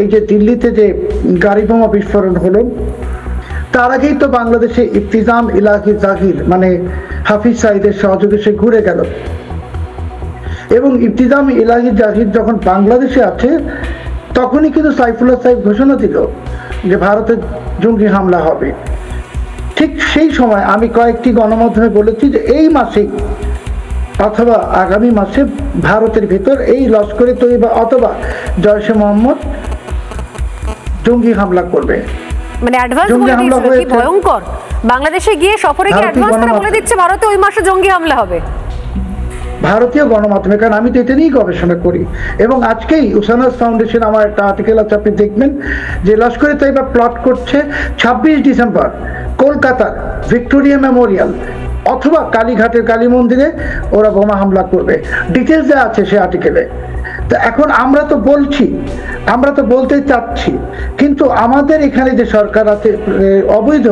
এই যে দিল্লিতে যে গাড়ি বোমা বিস্ফোরণ হলো, তার আগেই তো বাংলাদেশে ইফতিজাম ইলাহি জাহির মানে হাফিজ সাঈদের সহযোগে সে ঘুরে গেল, এবং ইফতিজাম ইলাহি জাহির যখন বাংলাদেশে আছে তখনই কিন্তু সাইফুল্লাহ সাহেব ঘোষণা দিল যে ভারতের জঙ্গি হামলা হবে। ঠিক সেই সময় আমি কয়েকটি গণমাধ্যমে বলেছি যে এই মাসেই অথবা আগামী মাসে ভারতের ভিতর এই লস্করে তৈবা অথবা জয়শে মোহাম্মদ জঙ্গি হামলা করবে। মানে অ্যাডভান্স বলে দিয়েছিল, কি ভয়ঙ্কর! বাংলাদেশে গিয়ে সফরে কি অ্যাডভান্স তারা বলে দিচ্ছে ভারতে ওই মাসে জঙ্গি হামলা হবে? ভারতীয় গণমাধ্যমে, কারণ আমি তো এটা নিয়েই গবেষণা করি, এবং আজকেই উসানাস ফাউন্ডেশন আমার একটা আর্টিকেল আছে, আপনি দেখবেন যে লস্করে তৈবা প্লট করছে 26 ডিসেম্বর কলকাতার ভিক্টোরিয়া মেমোরিয়াল অথবা কালীঘাটের কালী মন্দিরে ওরা বোমা হামলা করবে। ডিটেলস যা আছে সে আর্টিকেলে। তো এখন আমরা তো বলছি, আমরা তো বলতে চাচ্ছি, কিন্তু আমাদের এখানে যে সরকার আছে অবৈধ,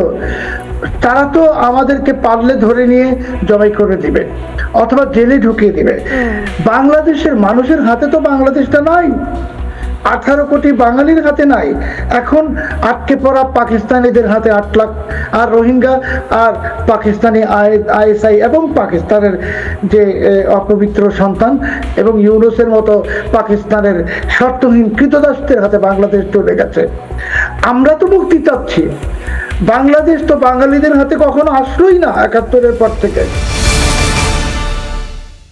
তারা তো আমাদেরকে পারলে ধরে নিয়ে জবাই করে দিবে অথবা জেলে ঢুকিয়ে দিবে। বাংলাদেশের মানুষের হাতে তো বাংলাদেশটা নাই, 18 কোটি বাঙালির হাতে নাই। এখন আটকে পড়া পাকিস্তানিদের হাতে 8 লাখ, আর রোহিঙ্গা আর পাকিস্তানি আইএসআই এবং পাকিস্তানের যে অপবিত্র সন্তান এবং ইউনুসের মতো পাকিস্তানের শর্তহীন কৃতদাসদের হাতে বাংলাদেশ চলে গেছে। আমরা তো মুক্তি চাচ্ছি, বাংলাদেশ তো বাঙালিদের হাতে কখনো আসলোই না 71-এর পর থেকে।